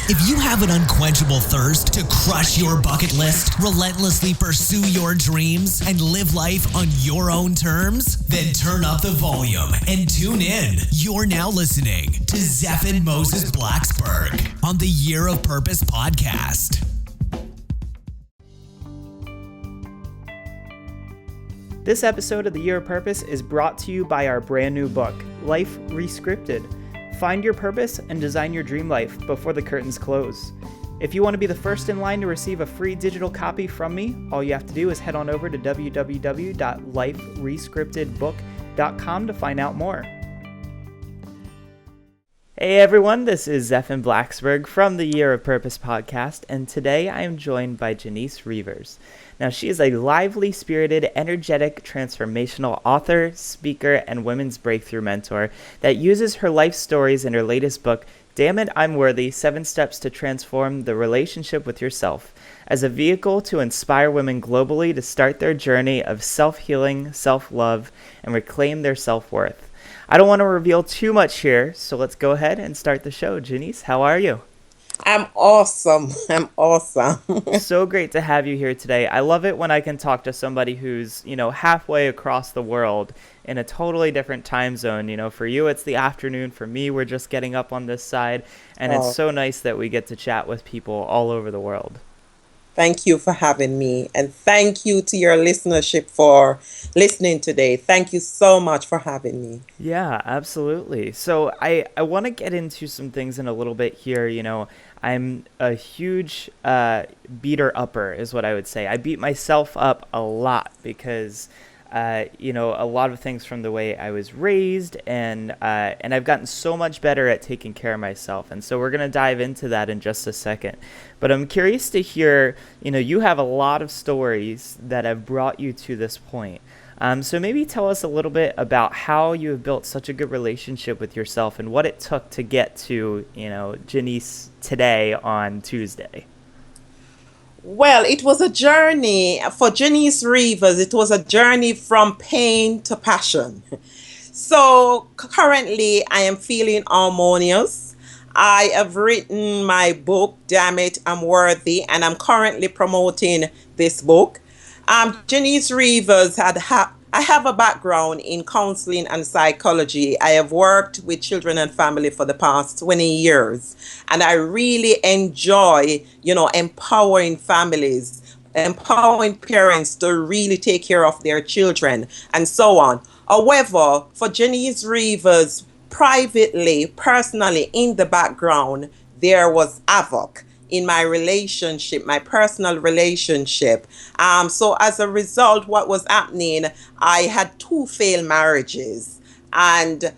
If you have an unquenchable thirst to crush your bucket list, relentlessly pursue your dreams, and live life on your own terms, then turn up the volume and tune in. You're now listening to Zeph and Moses Blacksburg on the Year of Purpose podcast. This episode of the Year of Purpose is brought to you by our brand new book, Life Rescripted. Find your purpose and design your dream life before the curtains close. If you want to be the first in line to receive a free digital copy from me, all you have to do is head on over to www.liferescriptedbook.com to find out more. Hey everyone, this is Zeph and Blacksburg from the Year of Purpose podcast, and today I am joined by Jenice Revers. Now, she is a lively, spirited, energetic, transformational author, speaker, and women's breakthrough mentor that uses her life stories in her latest book, Damn It, I'm Worthy, 7 Steps to Transform the Relationship with Yourself, as a vehicle to inspire women globally to start their journey of self-healing, self-love, and reclaim their self-worth. I don't want to reveal too much here, so let's go ahead and start the show. Jenice, how are you? I'm awesome. So great to have you here today. I love it when I can talk to somebody who's, halfway across the world in a totally different time zone. For you, it's the afternoon. For me, we're just getting up on this side. And It's so nice that we get to chat with people all over the world. Thank you for having me. And thank you to your listenership for listening today. Thank you so much for having me. Yeah, absolutely. So I want to get into some things in a little bit here. I'm a huge beater-upper is what I would say. I beat myself up a lot because, a lot of things from the way I was raised, and I've gotten so much better at taking care of myself. And so we're going to dive into that in just a second. But I'm curious to hear, you have a lot of stories that have brought you to this point. So maybe tell us a little bit about how you have built such a good relationship with yourself and what it took to get to, Jenice today on Tuesday. Well, it was a journey for Jenice Revers. It was a journey from pain to passion. So currently I am feeling harmonious. I have written my book, Damn It, I'm Worthy, and I'm currently promoting this book. Jenice Revers I have a background in counseling and psychology. I have worked with children and family for the past 20 years, and I really enjoy, empowering families, empowering parents to really take care of their children and so on. However, for Jenice Revers, privately, personally, in the background, there was havoc in my relationship, my personal relationship. So as a result, what was happening, I had 2 failed marriages. And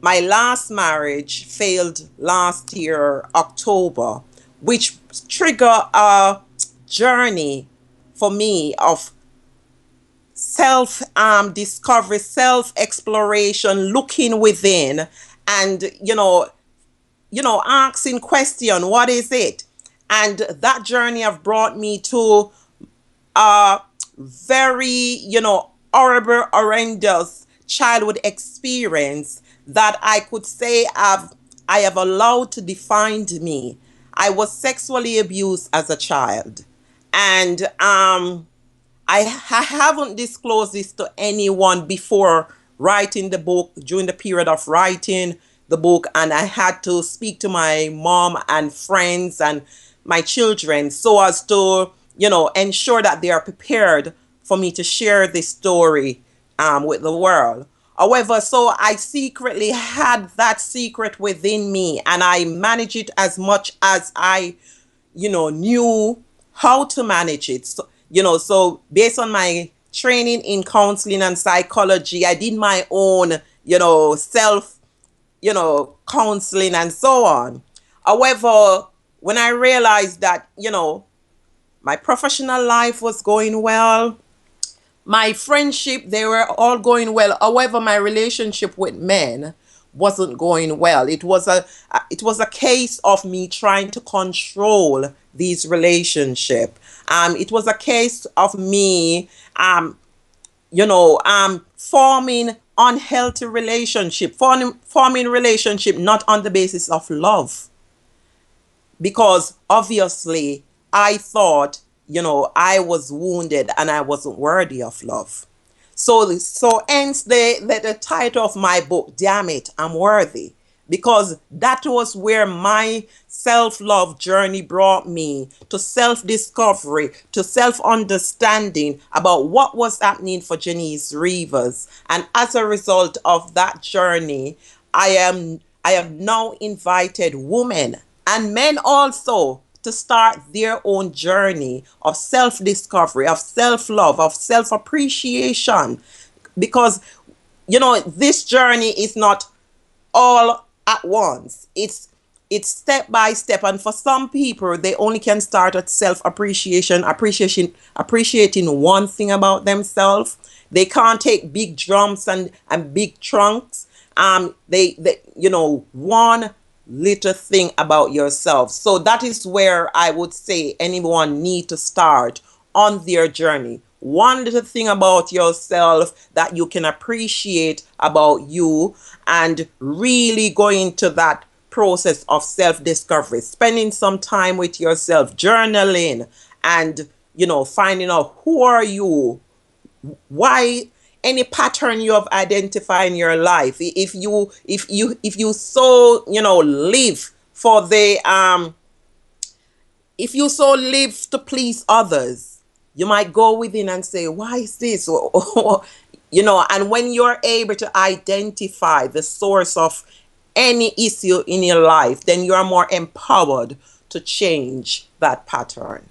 my last marriage failed last year, October, which triggered a journey for me of self-discovery, self-exploration, looking within, and, asking question, what is it? And that journey have brought me to a very, horrible, horrendous childhood experience that I could say I have allowed to define me. I was sexually abused as a child. And I haven't disclosed this to anyone before writing the book, during the period of writing the book, and I had to speak to my mom and friends and my children so as to, ensure that they are prepared for me to share this story with the world. However, so I secretly had that secret within me, and I managed it as much as I, knew how to manage it. So, so based on my training in counseling and psychology, I did my own, self counseling and so on. However, when I realized that, my professional life was going well, my friendship, they were all going well. However, my relationship with men wasn't going well. It was a case of me trying to control these relationships. It was a case of me, forming unhealthy relationship, forming relationship not on the basis of love. because obviously I thought, I was wounded and I wasn't worthy of love. So hence the title of my book, Damn It, I'm Worthy. Because that was where my self-love journey brought me to self-discovery, to self-understanding about what was happening for Jenice Revers. And as a result of that journey, I have now invited women and men also to start their own journey of self-discovery, of self-love, of self-appreciation. Because, this journey is not all at once. It's step by step, and for some people they only can start at appreciating one thing about themselves. They can't take big jumps and big trunks. They one little thing about yourself. So that is where I would say anyone need to start on their journey. One little thing about yourself that you can appreciate about you, and really go into that process of self-discovery, spending some time with yourself, journaling, and finding out who are you, why, any pattern you have identified in your life. If you so live for the if you so live to please others, you might go within and say, why is this? And when you're able to identify the source of any issue in your life, then you are more empowered to change that pattern.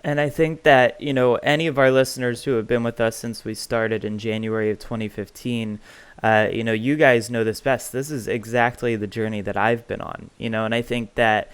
And I think that, any of our listeners who have been with us since we started in January of 2015, you guys know this best. This is exactly the journey that I've been on, and I think that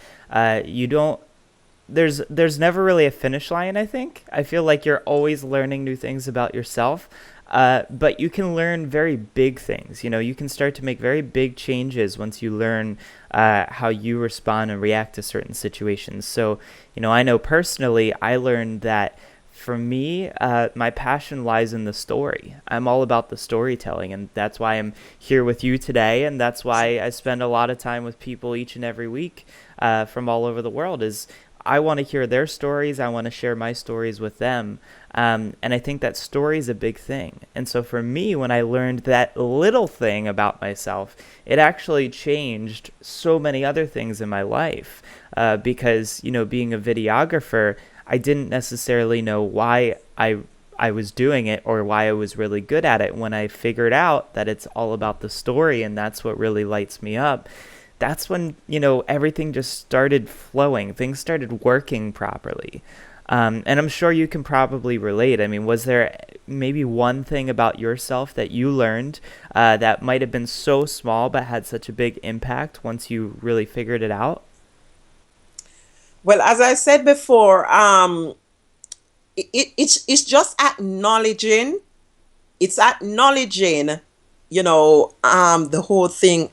there's never really a finish line, I think. I feel like you're always learning new things about yourself. But you can learn very big things. You can start to make very big changes once you learn how you respond and react to certain situations. So, I know personally, I learned that for me, my passion lies in the story. I'm all about the storytelling, and that's why I'm here with you today, and that's why I spend a lot of time with people each and every week from all over the world. Is I want to hear their stories. I want to share my stories with them. And I think that story is a big thing. And so for me, when I learned that little thing about myself, it actually changed so many other things in my life. Because, being a videographer, I didn't necessarily know why I was doing it or why I was really good at it. When I figured out that it's all about the story and that's what really lights me up, that's when, everything just started flowing. Things started working properly. And I'm sure you can probably relate. I mean, was there maybe one thing about yourself that you learned that might have been so small but had such a big impact once you really figured it out? Well, as I said before, it's just acknowledging. It's acknowledging, the whole thing,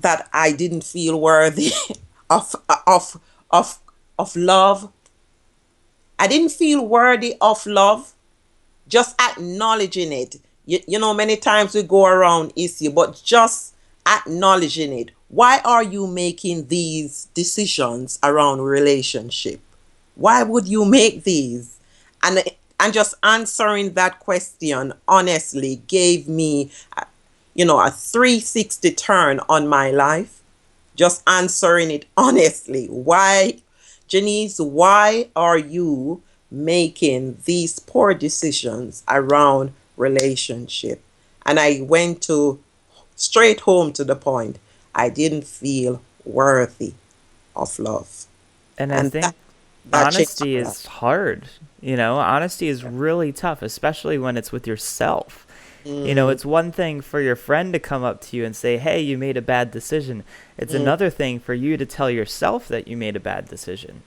that I didn't feel worthy of love. I didn't feel worthy of love. Just acknowledging it. Many times we go around issue, but just acknowledging it. Why are you making these decisions around relationship? Why would you make these? And just answering that question honestly gave me a 360 turn on my life. Just answering it honestly. Why, Jenice, why are you making these poor decisions around relationship? And I went straight home to the point. I didn't feel worthy of love. And I think honesty is hard. Honesty is really tough, especially when it's with yourself. It's one thing for your friend to come up to you and say, hey, you made a bad decision. It's another thing for you to tell yourself that you made a bad decision.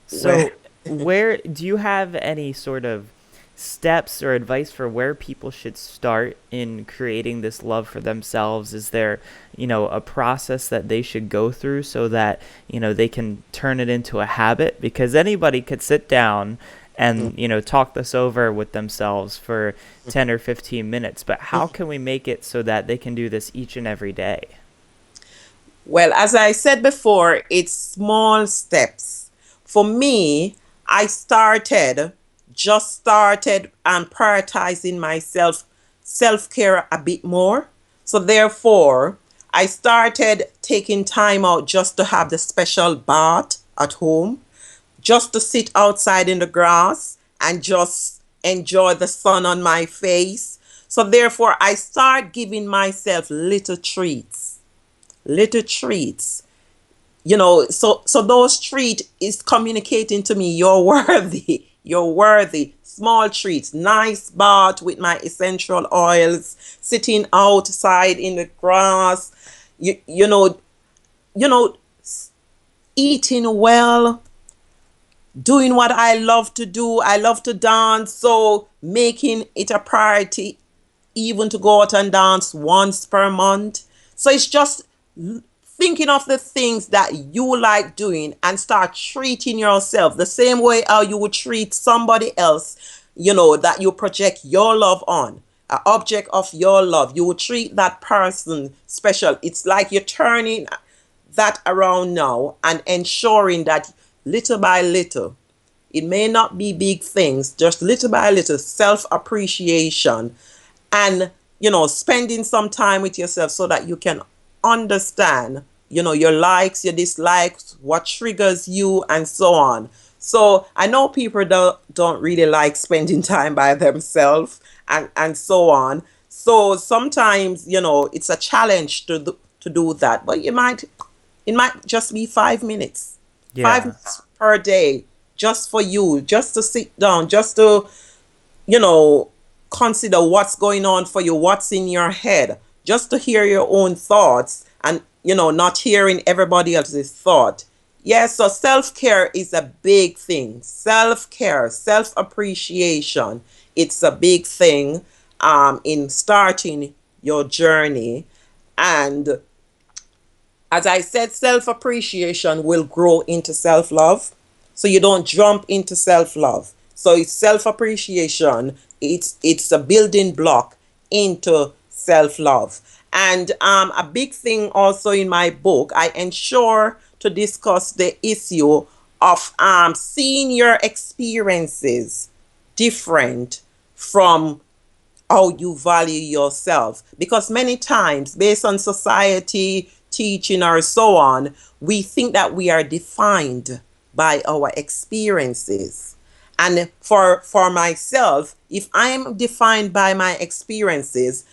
So where do you have any sort of steps or advice for where people should start in creating this love for themselves? Is there, a process that they should go through so that, they can turn it into a habit? Because anybody could sit down and, talk this over with themselves for 10 or 15 minutes. But how can we make it so that they can do this each and every day? Well, as I said before, it's small steps. For me, I just started and prioritizing myself, self-care a bit more. So therefore, I started taking time out just to have the special bath at home, just to sit outside in the grass and just enjoy the sun on my face. So therefore, I start giving myself little treats, so those treats is communicating to me you're worthy. You're worthy. Small treats, nice bath with my essential oils, sitting outside in the grass, you, you know you know eating well, doing what I love to do. I love to dance, so making it a priority even to go out and dance once per month. So it's just thinking of the things that you like doing and start treating yourself the same way how you would treat somebody else, that you project your love on, an object of your love. You would treat that person special. It's like you're turning that around now and ensuring that little by little, it may not be big things, just little by little self appreciation, and spending some time with yourself so that you can understand your likes, your dislikes, what triggers you, and so on. So I know people don't really like spending time by themselves, and so on. So sometimes it's a challenge to do that, but it might just be 5 minutes, five Yeah. minutes per day, just for you, just to sit down, just to you know, consider what's going on for you, what's in your head, just to hear your own thoughts and, not hearing everybody else's thought. Yes, so self care is a big thing. Self care, self appreciation, it's a big thing in starting your journey. And as I said, self appreciation will grow into self love. So you don't jump into self love. So it's self appreciation. It's a building block into self love. And a big thing also in my book, I ensure to discuss the issue of seeing your experiences different from how you value yourself. Because many times, based on society, teaching, or so on, we think that we are defined by our experiences. And for myself, if I'm defined by my experiences,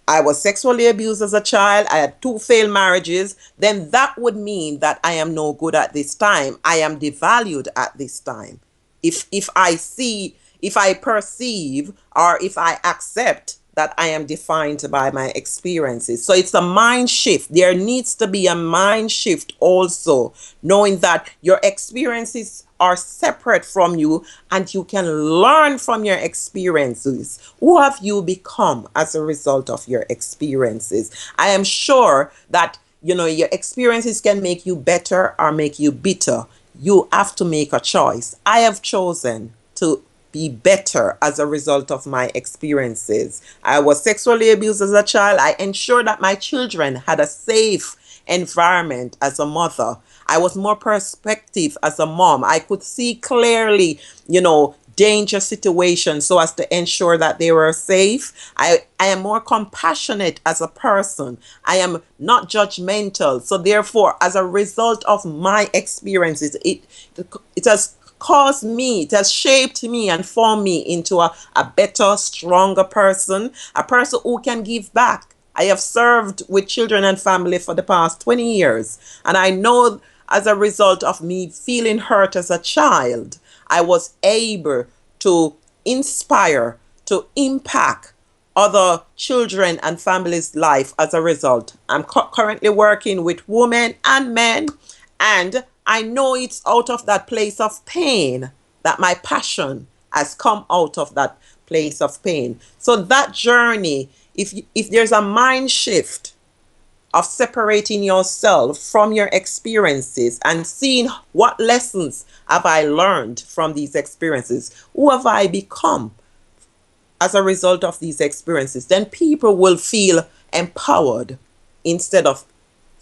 I was sexually abused as a child, I had 2 failed marriages, then that would mean that I am no good at this time. I am devalued at this time. If I perceive, or if I accept that I am defined by my experiences. So it's a mind shift. There needs to be a mind shift also, knowing that your experiences are separate from you and you can learn from your experiences. Who have you become as a result of your experiences? I am sure that your experiences can make you better or make you bitter. You have to make a choice. I have chosen to be better as a result of my experiences. I was sexually abused as a child. I ensured that my children had a safe environment as a mother. I was more perspective as a mom. I could see clearly, danger situations so as to ensure that they were safe. I am more compassionate as a person. I am not judgmental. So therefore, as a result of my experiences, it has caused me, it has shaped me and formed me into a better, stronger person, a person who can give back. I have served with children and family for the past 20 years. And I know as a result of me feeling hurt as a child, I was able to inspire, to impact other children and families' life as a result. I'm currently working with women and men, and I know it's out of that place of pain that my passion has come out of that place of pain. So that journey, if there's a mind shift of separating yourself from your experiences and seeing what lessons have I learned from these experiences, who have I become as a result of these experiences, then people will feel empowered instead of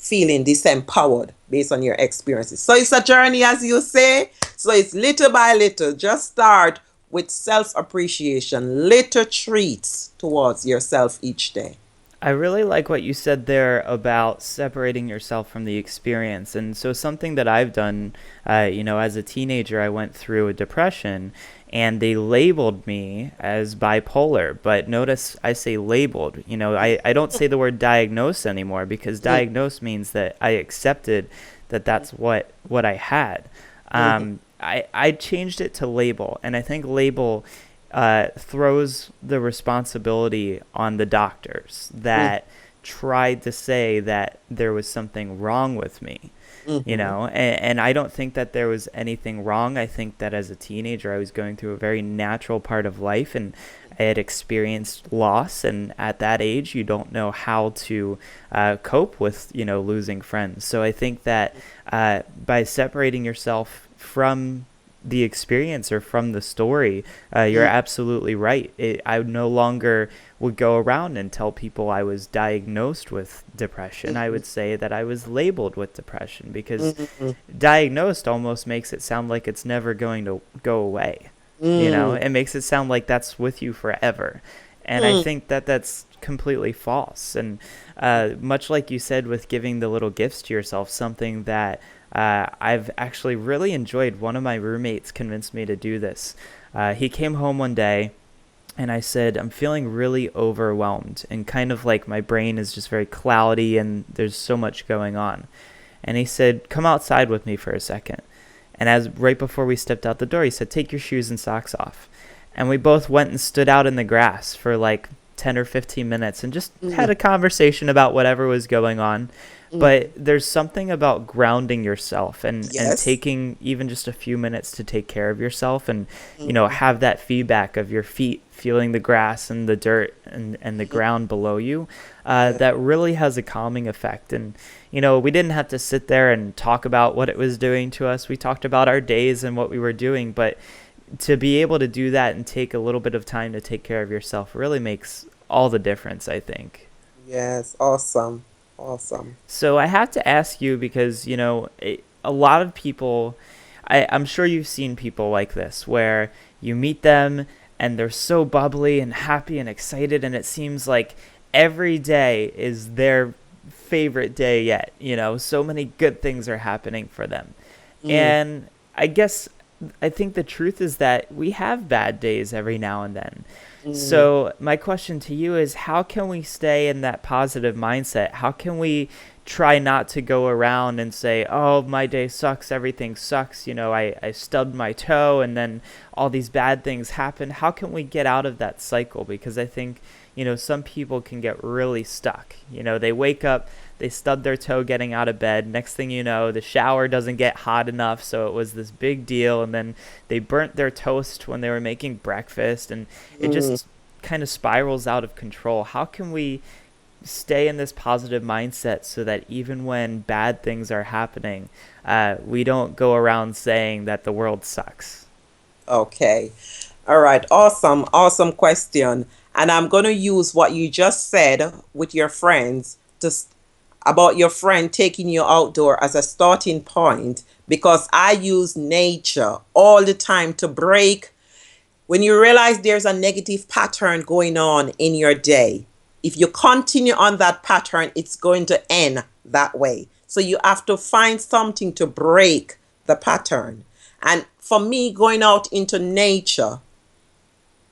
feeling disempowered based on your experiences. So it's a journey, as you say. So it's little by little. Just start with self-appreciation, little treats towards yourself each day. I really like what you said there about separating yourself from the experience. And so something that I've done, as a teenager, I went through a depression and they labeled me as bipolar. But notice I say labeled. I don't say the word diagnosed anymore, because diagnosed means that I accepted that that's what I had. I changed it to label, and I think label throws the responsibility on the doctors that tried to say that there was something wrong with me, and I don't think that there was anything wrong. I think that as a teenager, I was going through a very natural part of life, and I had experienced loss, and at that age, you don't know how to cope with, losing friends. So I think that by separating yourself from the experience or from the story, you're absolutely right. I no longer would go around and tell people I was diagnosed with depression. I would say that I was labeled with depression, because diagnosed almost makes it sound like it's never going to go away. It makes it sound like that's with you forever. And I think that that's completely false. And much like you said with giving the little gifts to yourself, something that I've actually really enjoyed. One of my roommates convinced me to do this. He came home one day and I said, I'm feeling really overwhelmed and kind of like my brain is just very cloudy and there's so much going on. And he said, come outside with me for a second. And as right before we stepped out the door, he said, take your shoes and socks off. And we both went and stood out in the grass for like 10 or 15 minutes and just had a conversation about whatever was going on. But there's something about grounding yourself and taking even just a few minutes to take care of yourself and, have that feedback of your feet feeling the grass and the dirt and the ground below you. That really has a calming effect. And, we didn't have to sit there and talk about what it was doing to us. We talked about our days and what we were doing. But to be able to do that and take a little bit of time to take care of yourself really makes all the difference, I think. Yes, awesome. Awesome. So I have to ask you, because, a lot of people, I'm sure you've seen people like this, where you meet them and they're so bubbly and happy and excited, and it seems like every day is their favorite day yet. So many good things are happening for them. And I think the truth is that we have bad days every now and then. So my question to you is, how can we stay in that positive mindset? How can we try not to go around and say, oh, my day sucks, everything sucks, I stubbed my toe and then all these bad things happen? How can we get out of that cycle? Because I think, some people can get really stuck. They wake up, they stub their toe getting out of bed. Next thing you know, the shower doesn't get hot enough, so it was this big deal. And then they burnt their toast when they were making breakfast, and it just kind of spirals out of control. How can we stay in this positive mindset so that even when bad things are happening, we don't go around saying that the world sucks? Okay. All right. Awesome question. And I'm going to use what you just said with your friends about your friend taking you outdoor as a starting point, because I use nature all the time to break. When you realize there's a negative pattern going on in your day, if you continue on that pattern, it's going to end that way. So you have to find something to break the pattern. And for me, going out into nature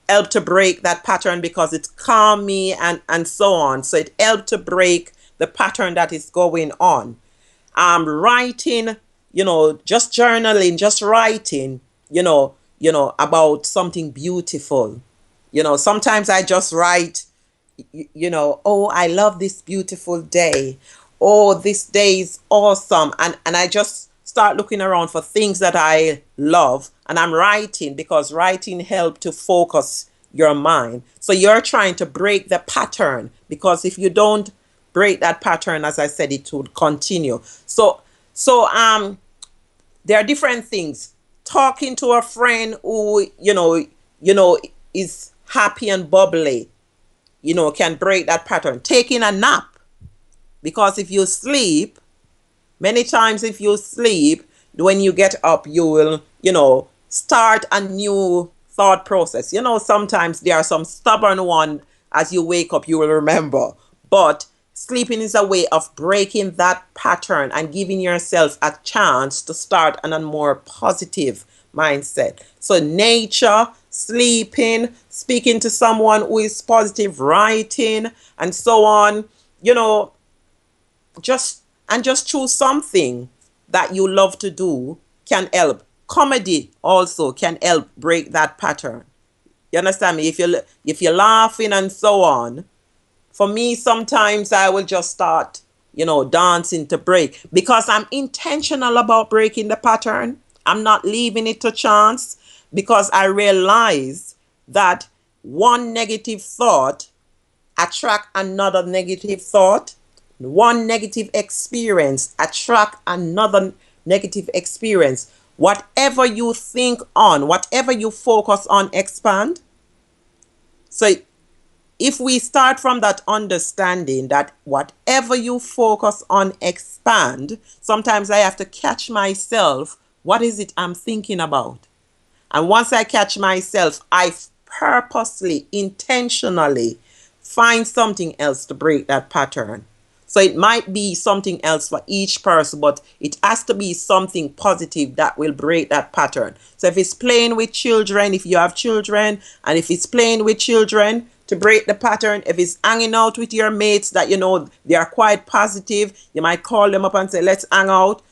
helped to break that pattern, because it's calmed me and so on. So it helped to break the pattern that is going on. Writing, just journaling, just writing, about something beautiful. Sometimes I just write, oh, I love this beautiful day. Oh, this day is awesome. And I just start looking around for things that I love, and I'm writing, because writing helps to focus your mind. So you're trying to break the pattern, because if you don't break that pattern, as I said, it would continue. So there are different things. Talking to a friend who is happy and bubbly, can break that pattern. Taking a nap, because if you sleep, Many times if you sleep, when you get up, you will, start a new thought process. Sometimes there are some stubborn one as you wake up, you will remember. But sleeping is a way of breaking that pattern and giving yourself a chance to start on a more positive mindset. So nature, sleeping, speaking to someone who is positive, writing, and so on, you know, just choose something that you love to do can help. Comedy also can help break that pattern. You understand me? If you're laughing and so on, for me, sometimes I will just start, dancing to break because I'm intentional about breaking the pattern. I'm not leaving it to chance because I realize that one negative thought attract another negative thought. One negative experience attract another negative experience. Whatever you think on, whatever you focus on, expand. So if we start from that understanding that whatever you focus on expand, sometimes I have to catch myself. What is it I'm thinking about? And once I catch myself, I purposely, intentionally find something else to break that pattern. So it might be something else for each person, but it has to be something positive that will break that pattern. So if it's playing with children, if you have children, and if it's playing with children to break the pattern, if it's hanging out with your mates that they are quite positive, you might call them up and say, let's hang out,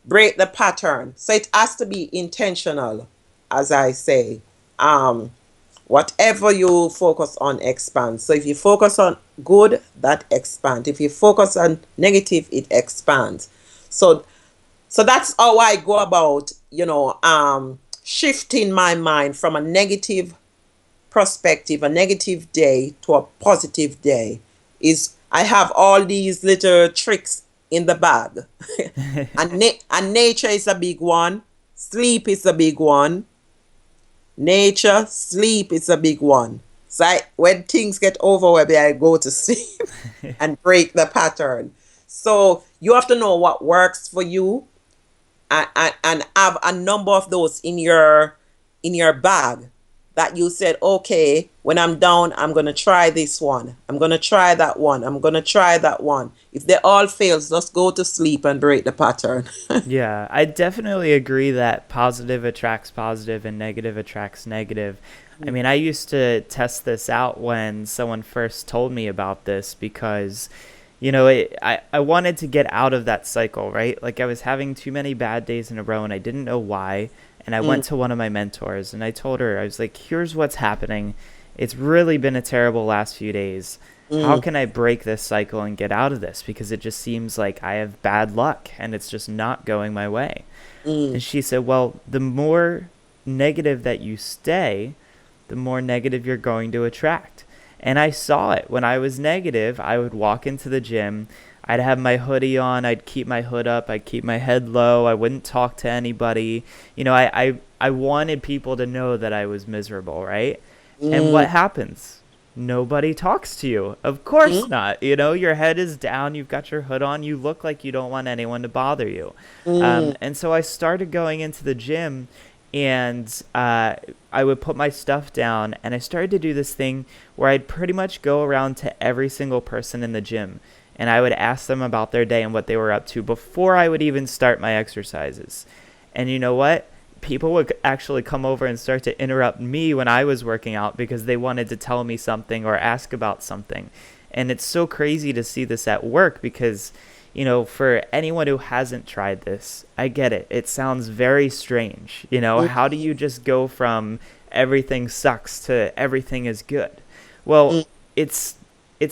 break the pattern. So it has to be intentional, as I say. Whatever you focus on expands. So if you focus on good, that expands. If you focus on negative, it expands. So that's how I go about, shifting my mind from a negative perspective, a negative day, to a positive day. Is I have all these little tricks in the bag. and nature is a big one. Sleep is a big one. Nature, sleep is a big one. So when things get overwhelming, I go to sleep and break the pattern. So you have to know what works for you, and have a number of those in your bag that you said, okay, when I'm down, I'm going to try this one. I'm going to try that one. I'm going to try that one. If they all fails, just go to sleep and break the pattern. Yeah, I definitely agree that positive attracts positive and negative attracts negative. I mean, I used to test this out when someone first told me about this because, I wanted to get out of that cycle, right? Like I was having too many bad days in a row and I didn't know why. And I went to one of my mentors and I told her, I was like, here's what's happening. It's really been a terrible last few days. How can I break this cycle and get out of this? Because it just seems like I have bad luck and it's just not going my way. And she said, well, the more negative that you stay, the more negative you're going to attract. And I saw it. When I was negative, I would walk into the gym. I'd have my hoodie on. I'd keep my hood up. I'd keep my head low. I wouldn't talk to anybody. I wanted people to know that I was miserable, right? And what happens? Nobody talks to you. Of course not. Your head is down. You've got your hood on. You look like you don't want anyone to bother you. And so I started going into the gym and I would put my stuff down and I started to do this thing where I'd pretty much go around to every single person in the gym. And I would ask them about their day and what they were up to before I would even start my exercises. And you know what? People would actually come over and start to interrupt me when I was working out because they wanted to tell me something or ask about something. And it's so crazy to see this at work because, for anyone who hasn't tried this, I get it. It sounds very strange. How do you just go from everything sucks to everything is good? Well, it's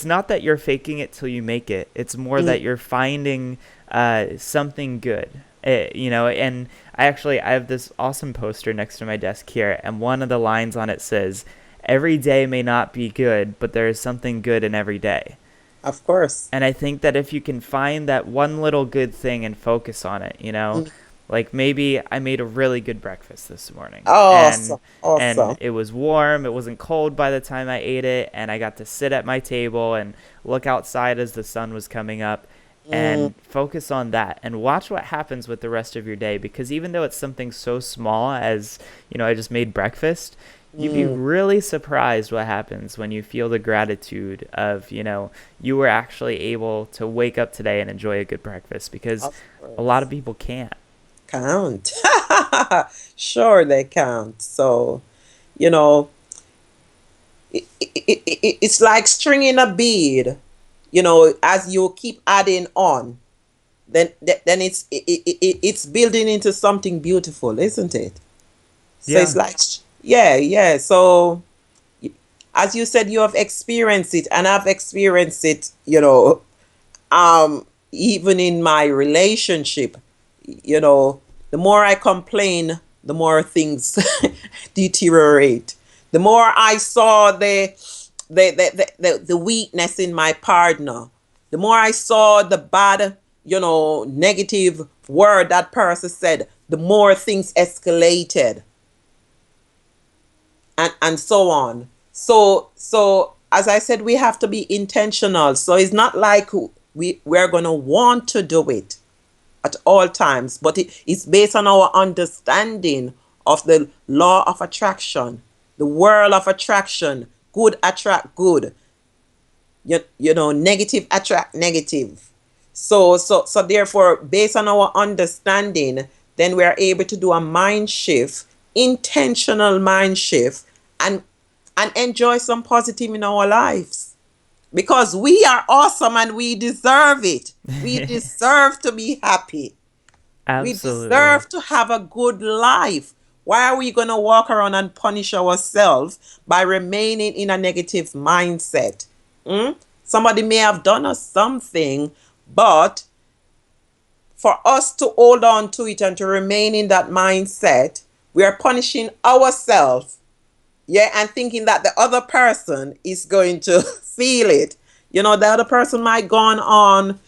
not that you're faking it till you make it. It's more that you're finding something good. And I have this awesome poster next to my desk here, and one of the lines on it says, every day may not be good, but there is something good in every day. Of course. And I think that if you can find that one little good thing and focus on it, like maybe I made a really good breakfast this morning. Awesome. And it was warm. It wasn't cold by the time I ate it. And I got to sit at my table and look outside as the sun was coming up. and focus on that and watch what happens with the rest of your day. Because even though it's something so small as, I just made breakfast, you'd be really surprised what happens when you feel the gratitude of, you were actually able to wake up today and enjoy a good breakfast, because a lot of people can't. Count. Sure, they count. So, you know, it's like stringing a bead. As you keep adding on, then it's building into something beautiful, isn't it? So it's Yeah. like, yeah, yeah. So as you said, you have experienced it, and I've experienced it. Even in my relationship, the more I complain, the more things deteriorate. The more I saw the weakness in my partner, the more I saw the bad, negative word that person said, the more things escalated, and so on. So as I said, we have to be intentional. So it's not like we're going to want to do it at all times, but it's based on our understanding of the law of attraction, the world of attraction. Good attract good. Negative attract negative. So therefore, based on our understanding, then we are able to do a mind shift, intentional mind shift, and enjoy some positive in our lives, because we are awesome and we deserve it. We deserve to be happy. We Absolutely. deserve to have a good life. Why are we going to walk around and punish ourselves by remaining in a negative mindset? Somebody may have done us something, but for us to hold on to it and to remain in that mindset, we are punishing ourselves. Yeah, and thinking that the other person is going to feel it. The other person might go on,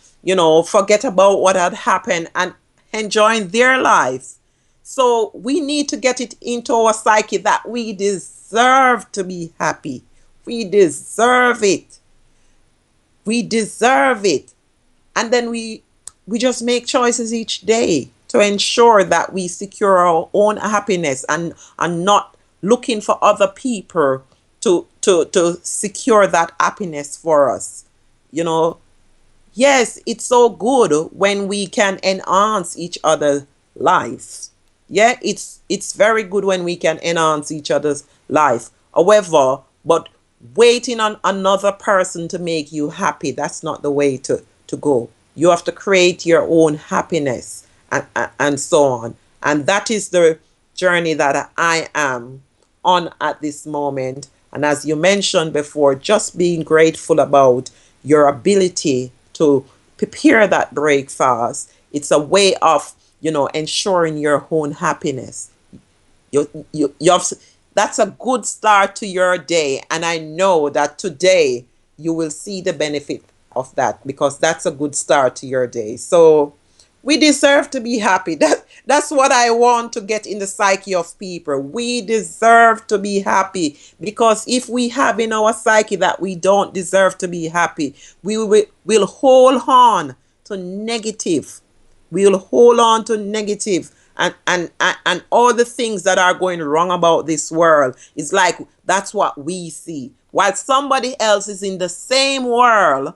forget about what had happened and enjoying their life. So we need to get it into our psyche that we deserve to be happy. We deserve it. We deserve it. And then we just make choices each day to ensure that we secure our own happiness, and not looking for other people to secure that happiness for us. Yes, it's so good when we can enhance each other's lives. Yeah, it's very good when we can enhance each other's life. However, but waiting on another person to make you happy, that's not the way to go. You have to create your own happiness, and so on. And that is the journey that I am on at this moment. And as you mentioned before, just being grateful about your ability to prepare that breakfast. It's a way of, ensuring your own happiness. You have, that's a good start to your day. And I know that today you will see the benefit of that, because that's a good start to your day. So we deserve to be happy. That's what I want to get in the psyche of people. We deserve to be happy, because if we have in our psyche that we don't deserve to be happy, we'll hold on to negative. We'll hold on to negative, and all the things that are going wrong about this world. It's like that's what we see, while somebody else is in the same world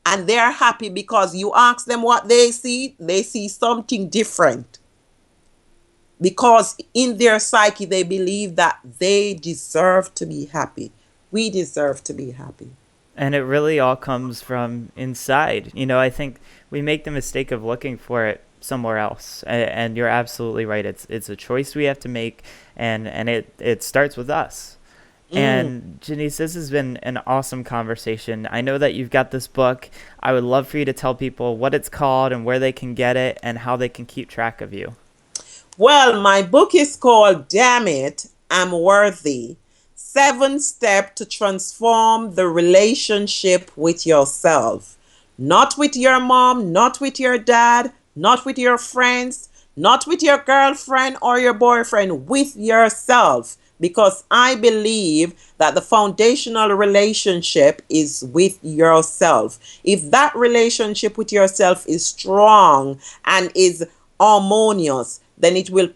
and they're happy. Because you ask them what they see something different, because in their psyche they believe that they deserve to be happy. We deserve to be happy. And it really all comes from inside. I think we make the mistake of looking for it somewhere else. And you're absolutely right. It's a choice we have to make, and it starts with us. And Jenice, this has been an awesome conversation. I know that you've got this book. I would love for you to tell people what it's called and where they can get it and how they can keep track of you. Well, my book is called Damn It, I'm Worthy. 7 Steps to Transform the Relationship with Yourself. Not with your mom, not with your dad, not with your friends, not with your girlfriend or your boyfriend, with yourself. because I believe that the foundational relationship is with yourself. If that relationship with yourself is strong and is harmonious, then it will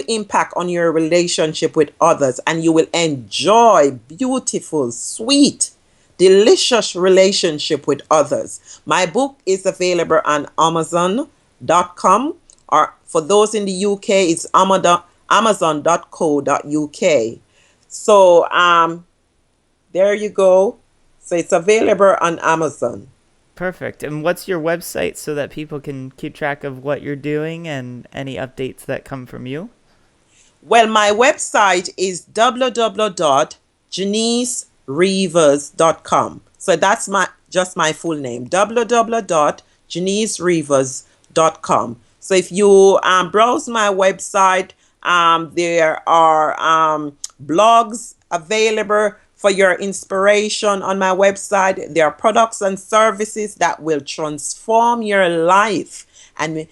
impact on your relationship with others, and you will enjoy beautiful, sweet, delicious relationship with others. My book is available on Amazon.com, or for those in the UK, it's Amazon.co.uk. So there you go. So it's available on Amazon. Perfect. And what's your website so that people can keep track of what you're doing and any updates that come from you? Well, my website is www.jenicerevers.com. So that's just my full name, www.jenicerevers.com. So if you browse my website, there are blogs available for your inspiration on my website. There are products and services that will transform your life and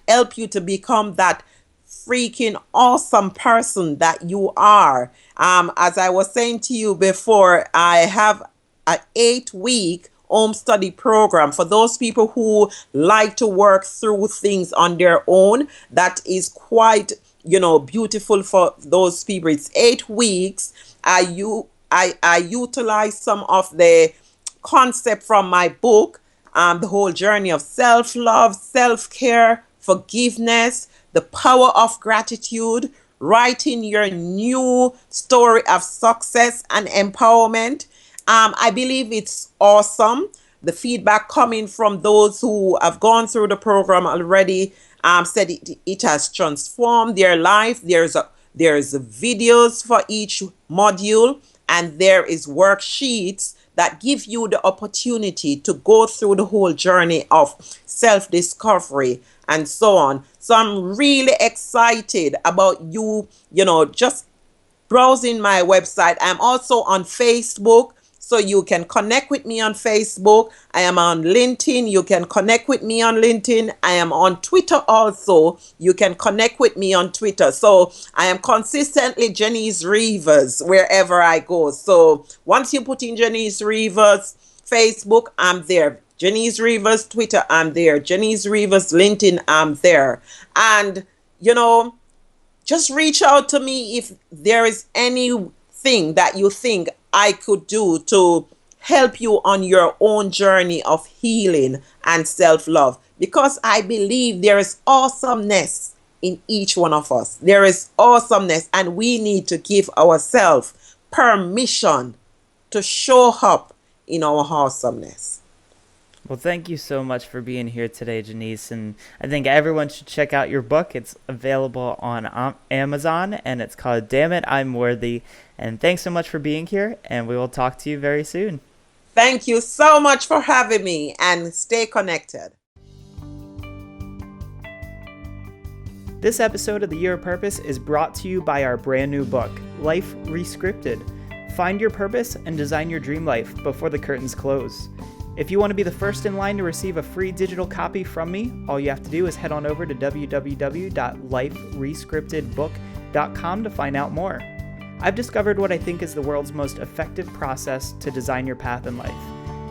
help you to become that freaking awesome person that you are. As I was saying to you before, I have an 8-week home study program for those people who like to work through things on their own. That is quite, beautiful for those people. It's 8 weeks. I utilize some of the concept from my book, the whole journey of self-love, self-care, forgiveness, the power of gratitude, writing your new story of success and empowerment. I believe it's awesome. The feedback coming from those who have gone through the program already said it has transformed their life. There's videos for each module, and there is worksheets that give you the opportunity to go through the whole journey of self-discovery and so on. So I'm really excited about you, just browsing my website. I'm also on Facebook, so you can connect with me on Facebook. I am on LinkedIn. You can connect with me on LinkedIn. I am on Twitter also. You can connect with me on Twitter. So I am consistently Jenice Revers wherever I go. So once you put in Jenice Revers Facebook, I'm there. Jenice Revers Twitter, I'm there. Jenice Revers LinkedIn, I'm there. And, just reach out to me if there is anything that you think I could do to help you on your own journey of healing and self-love. Because I believe there is awesomeness in each one of us. There is awesomeness, and we need to give ourselves permission to show up in our awesomeness. Well, thank you so much for being here today, Jenice. And I think everyone should check out your book. It's available on Amazon, and it's called Damn It, I'm Worthy. And thanks so much for being here, and we will talk to you very soon. Thank you so much for having me, and stay connected. This episode of The Year of Purpose is brought to you by our brand new book, Life Rescripted. Find your purpose and design your dream life before the curtains close. If you want to be the first in line to receive a free digital copy from me, all you have to do is head on over to www.liferescriptedbook.com to find out more. I've discovered what I think is the world's most effective process to design your path in life.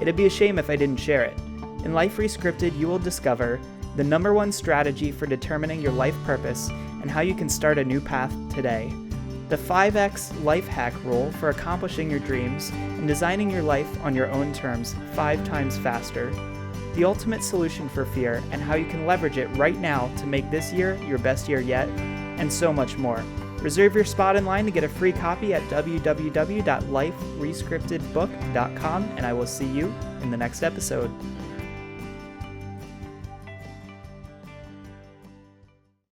It'd be a shame if I didn't share it. In Life Rescripted, you will discover the #1 strategy for determining your life purpose and how you can start a new path today, the 5X life hack rule for accomplishing your dreams and designing your life on your own terms 5 times faster, the ultimate solution for fear and how you can leverage it right now to make this year your best year yet, and so much more. Reserve your spot in line to get a free copy at www.liferescriptedbook.com, and I will see you in the next episode.